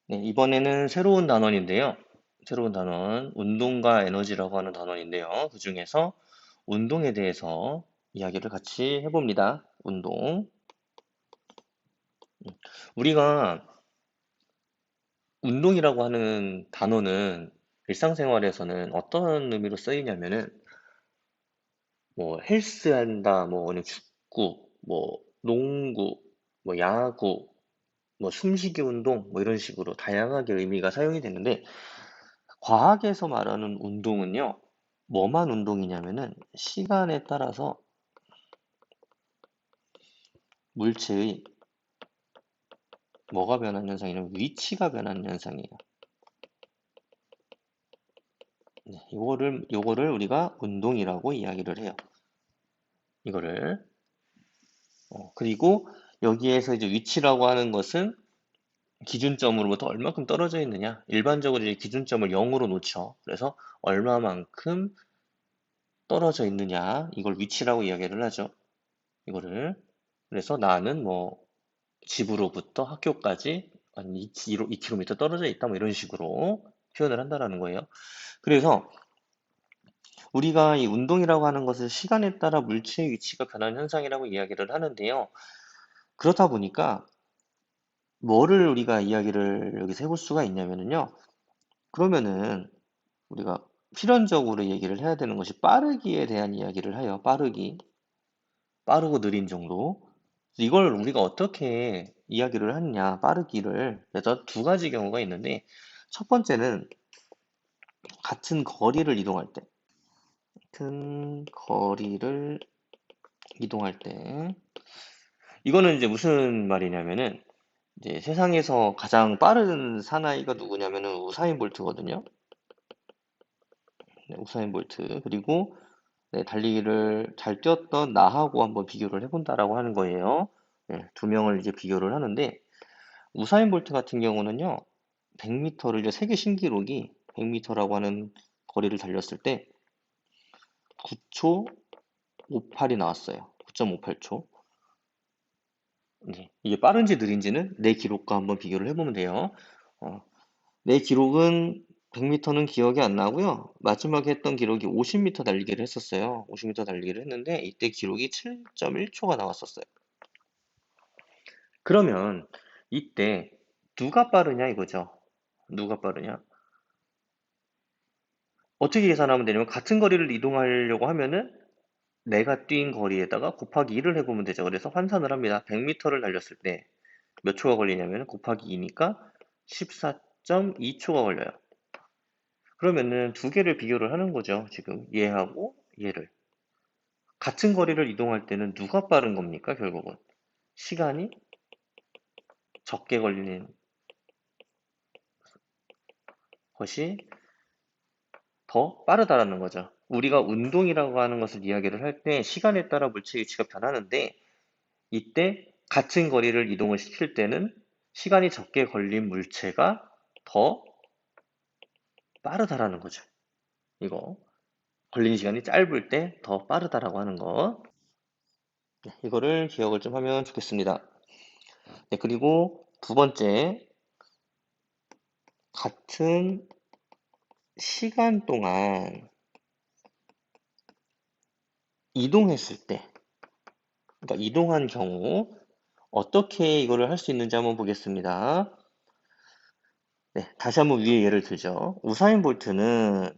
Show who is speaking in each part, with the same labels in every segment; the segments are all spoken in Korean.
Speaker 1: 네, 이번에는 새로운 단원인데요. 새로운 단원, 운동과 에너지라고 하는 단원인데요. 그 중에서 운동에 대해서 이야기를 같이 해봅니다. 운동. 우리가 운동이라고 하는 단어는 일상생활에서는 어떤 의미로 쓰이냐면은, 뭐, 헬스 한다, 뭐, 아니면 축구, 뭐, 농구, 뭐, 야구, 뭐, 숨쉬기 운동, 뭐, 이런 식으로 다양하게 의미가 사용이 되는데, 과학에서 말하는 운동은요, 뭐만 운동이냐면은 시간에 따라서 물체의 뭐가 변하는 현상이냐면 위치가 변하는 현상이에요. 네, 요거를 우리가 운동이라고 이야기를 해요. 이거를. 그리고 여기에서 이제 위치라고 하는 것은 기준점으로부터 얼마큼 떨어져 있느냐. 일반적으로 이제 기준점을 0으로 놓죠. 그래서 얼마만큼 떨어져 있느냐. 이걸 위치라고 이야기를 하죠. 이거를. 그래서 나는 뭐 집으로부터 학교까지 한 2km 떨어져 있다, 뭐 이런 식으로 표현을 한다라는 거예요. 그래서 우리가 이 운동이라고 하는 것을 시간에 따라 물체의 위치가 변하는 현상이라고 이야기를 하는데요. 그렇다 보니까 뭐를 우리가 이야기를 여기서 해볼 수가 있냐면요. 그러면은 우리가 필연적으로 얘기를 해야 되는 것이 빠르기에 대한 이야기를 해요. 빠르기. 빠르고 느린 정도. 이걸 우리가 어떻게 이야기를 하느냐, 빠르기를. 그래서 두 가지 경우가 있는데, 첫 번째는 같은 거리를 이동할 때, 같은 거리를 이동할 때, 이거는 이제 무슨 말이냐면은, 이제 세상에서 가장 빠른 사나이가 누구냐면은 우사인 볼트거든요. 네, 우사인 볼트. 그리고 네, 달리기를 잘 뛰었던 나하고 한번 비교를 해본다라고 하는 거예요. 네, 두 명을 이제 비교를 하는데, 우사인 볼트 같은 경우는요, 100m를 이제 세계 신기록이 100m라고 하는 거리를 달렸을 때 9초 58이 나왔어요. 9.58초. 이게 빠른지 느린지는 내 기록과 한번 비교를 해보면 돼요. 어, 내 기록은 100m는 기억이 안 나고요. 마지막에 했던 기록이 50m 달리기를 했었어요. 50m 달리기를 했는데 이때 기록이 7.1초가 나왔었어요. 그러면 이때 누가 빠르냐 이거죠. 누가 빠르냐? 어떻게 계산하면 되냐면 같은 거리를 이동하려고 하면은 내가 뛴 거리에다가 곱하기 2를 해보면 되죠. 그래서 환산을 합니다. 100m를 달렸을 때 몇 초가 걸리냐면 곱하기 2니까 14.2초가 걸려요. 그러면은 두 개를 비교를 하는 거죠. 지금 얘하고 얘를. 같은 거리를 이동할 때는 누가 빠른 겁니까? 결국은. 시간이 적게 걸리는 것이 더 빠르다라는 거죠. 우리가 운동이라고 하는 것을 이야기를 할 때 시간에 따라 물체 위치가 변하는데 이때 같은 거리를 이동을 시킬 때는 시간이 적게 걸린 물체가 더 빠르다라는 거죠. 이거. 걸리는 시간이 짧을 때 더 빠르다라고 하는 거. 네, 이거를 기억을 좀 하면 좋겠습니다. 네, 그리고 두 번째, 같은 시간 동안 이동했을 때, 그러니까 이동한 경우, 어떻게 이거를 할 수 있는지 한번 보겠습니다. 네, 다시 한번 위에 예를 들죠. 우사인 볼트는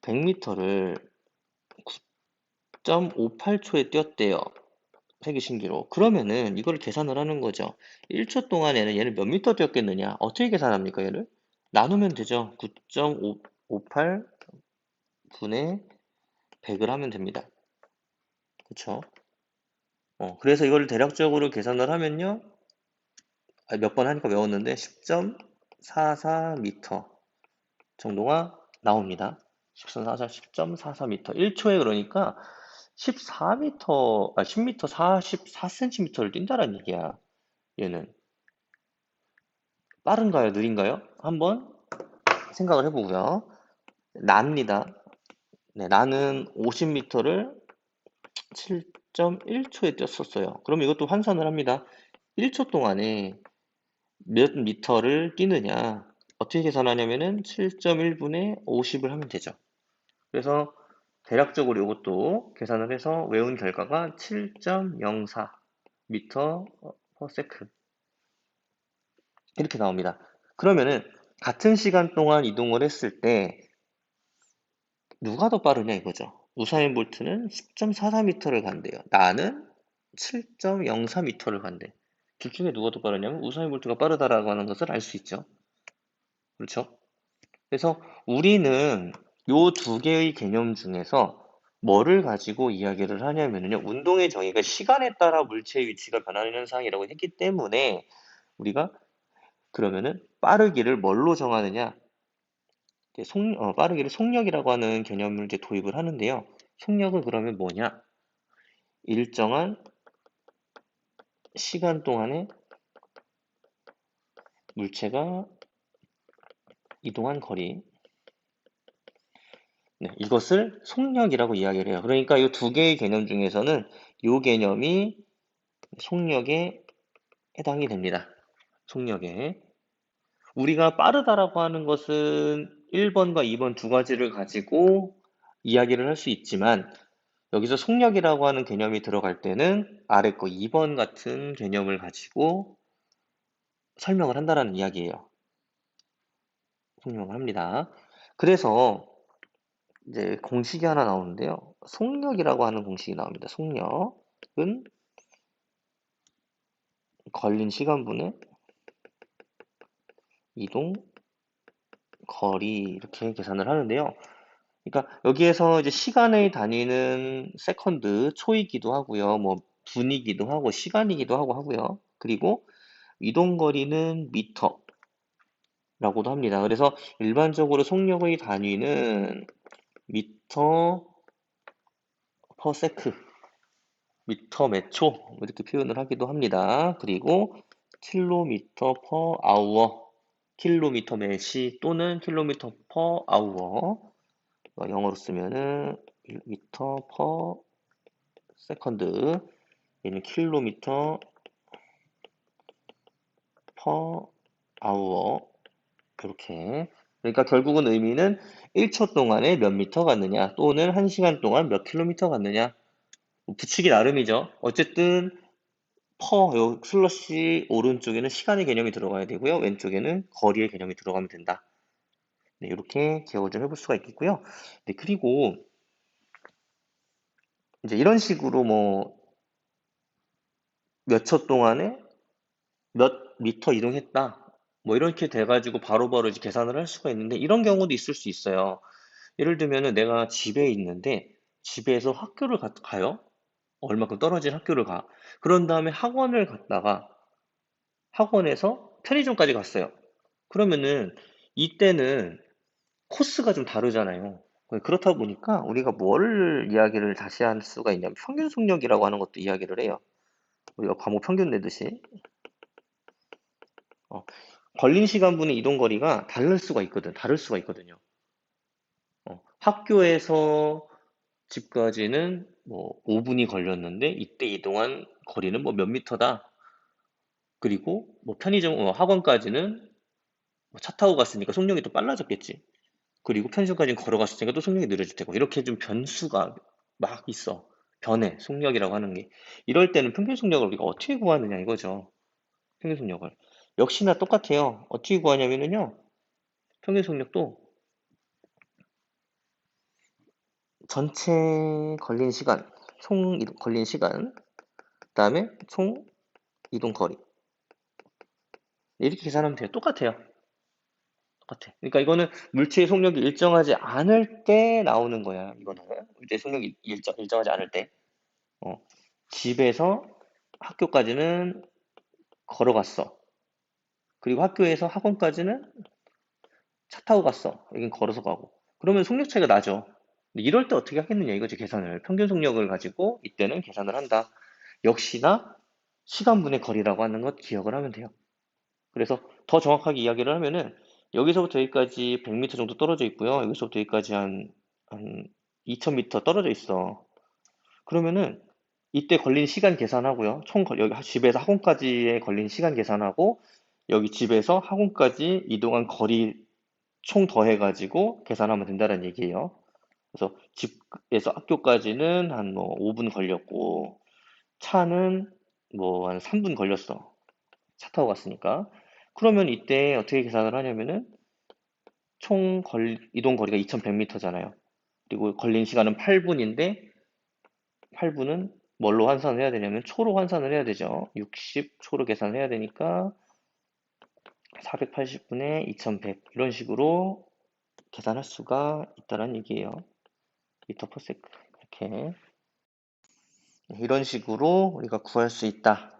Speaker 1: 100m를 9.58초에 뛰었대요. 세계 신기록. 그러면은 이걸 계산을 하는 거죠. 1초 동안에는 얘는 몇 미터 뛰었겠느냐? 어떻게 계산합니까, 얘를? 나누면 되죠. 9.58 분의 100을 하면 됩니다. 그쵸? 그래서 이걸 대략적으로 계산을 하면요. 몇 번 하니까 외웠는데 10.44m 정도가 나옵니다. 10.44, 10.44m. 1초에 그러니까 14m, 10m 44cm를 뛴다는 얘기야. 얘는. 빠른가요? 느린가요? 한번 생각을 해보고요. 나입니다. 네, 나는 50m를 7.1초에 뛰었었어요. 그럼 이것도 환산을 합니다. 1초 동안에 몇 미터를 뛰느냐. 어떻게 계산하냐면은 7.1분의 50을 하면 되죠. 그래서 대략적으로 이것도 계산을 해서 외운 결과가 7.04 미터 퍼 세컨 이렇게 나옵니다. 그러면은 같은 시간 동안 이동을 했을 때 누가 더 빠르냐 이거죠. 우사인 볼트는 10.44m를 간대요. 나는 7.04m를 간대. 둘 중에 누가 더 빠르냐면 우사인 볼트가 빠르다라고 하는 것을 알 수 있죠. 그렇죠? 그래서 우리는 요 두 개의 개념 중에서 뭐를 가지고 이야기를 하냐면요. 운동의 정의가 시간에 따라 물체의 위치가 변하는 현상이라고 했기 때문에 우리가 그러면은 빠르기를 뭘로 정하느냐? 이제 빠르기를 속력이라고 하는 개념을 이제 도입을 하는데요. 속력은 그러면 뭐냐? 일정한 시간 동안에 물체가 이동한 거리. 네, 이것을 속력이라고 이야기를 해요. 그러니까 이 두 개의 개념 중에서는 이 개념이 속력에 해당이 됩니다. 속력에. 우리가 빠르다라고 하는 것은 1번과 2번 두 가지를 가지고 이야기를 할 수 있지만 여기서 속력이라고 하는 개념이 들어갈 때는 아래 거 2번 같은 개념을 가지고 설명을 한다는 이야기예요. 설명을 합니다. 그래서 이제 공식이 하나 나오는데요. 속력이라고 하는 공식이 나옵니다. 속력은 걸린 시간분의 이동 거리 이렇게 계산을 하는데요. 그러니까 여기에서 이제 시간의 단위는 세컨드, 초이기도 하고요. 뭐 분이기도 하고 시간이기도 하고 하고요. 그리고 이동 거리는 미터라고도 합니다. 그래서 일반적으로 속력의 단위는 미터 퍼 세크, 미터 몇 초 이렇게 표현을 하기도 합니다. 그리고 킬로미터 퍼 아우어, 킬로미터 매 시 또는 킬로미터 퍼 아우어 영어로 쓰면은 미터 퍼 세컨드 얘는 킬로미터 퍼 아우어 이렇게 그러니까 결국은 의미는 1초 동안에 몇 미터 갔느냐 또는 1시간 동안 몇 킬로미터 갔느냐 뭐 붙이기 나름이죠. 어쨌든 요 슬러시 오른쪽에는 시간의 개념이 들어가야 되고요. 왼쪽에는 거리의 개념이 들어가면 된다. 네, 이렇게 기억을 좀 해볼 수가 있겠고요. 네, 그리고 이제 이런 식으로 뭐 몇 초 동안에 몇 미터 이동했다. 뭐 이렇게 돼가지고 바로바로 이제 계산을 할 수가 있는데 이런 경우도 있을 수 있어요. 예를 들면은 내가 집에 있는데 집에서 학교를 가요. 얼마큼 떨어진 학교를 가. 그런 다음에 학원을 갔다가 학원에서 편의점까지 갔어요. 그러면은 이때는 코스가 좀 다르잖아요. 그렇다 보니까 우리가 뭘 이야기를 다시 할 수가 있냐면 평균 속력이라고 하는 것도 이야기를 해요. 우리가 과목 평균 내듯이 어, 걸린 시간분의 이동 거리가 다를 수가 있거든요. 학교에서 집까지는 뭐 5분이 걸렸는데 이때 이동한 거리는 뭐 몇 미터다. 그리고 뭐 편의점 학원까지는 뭐차 타고 갔으니까 속력이 또 빨라졌겠지. 그리고 편의점까지는 걸어갔으니까 또 속력이 느려질 테고 이렇게 좀 변수가 막 있어. 변해 속력이라고 하는 게 이럴 때는 평균 속력을 우리가 어떻게 구하느냐 이거죠. 평균 속력을 역시나 똑같아요. 어떻게 구하냐면은요. 평균 속력도 전체 걸린 시간, 걸린 시간, 그다음에 총 이동 거리 이렇게 계산하면 돼요. 똑같아요. 똑같아. 그러니까 이거는 물체의 속력이 일정하지 않을 때 나오는 거야. 이거는 물체의 속력이 일정하지 않을 때. 어, 집에서 학교까지는 걸어갔어. 그리고 학교에서 학원까지는 차 타고 갔어. 여긴 걸어서 가고. 그러면 속력 차이가 나죠. 근데 이럴 때 어떻게 하겠느냐 이거지 계산을. 평균 속력을 가지고 이때는 계산을 한다. 역시나 시간분의 거리라고 하는 것 기억을 하면 돼요. 그래서 더 정확하게 이야기를 하면은 여기서부터 여기까지 100m 정도 떨어져 있고요. 여기서부터 여기까지 한 2000m 떨어져 있어. 그러면은 이때 걸린 시간 계산하고요. 여기 집에서 학원까지의 걸린 시간 계산하고 여기 집에서 학원까지 이동한 거리 총 더해가지고 계산하면 된다는 얘기예요. 그래서 집에서 학교까지는 한 뭐 5분 걸렸고, 차는 뭐 한 3분 걸렸어. 차 타고 갔으니까. 그러면 이때 어떻게 계산을 하냐면은 이동 거리가 2100m잖아요. 그리고 걸린 시간은 8분인데 8분은 뭘로 환산을 해야 되냐면 초로 환산을 해야 되죠. 60초로 계산을 해야 되니까 480분의 2100 이런 식으로 계산할 수가 있다는 얘기예요. 미터 퍼 세크 이렇게 이런 식으로 우리가 구할 수 있다.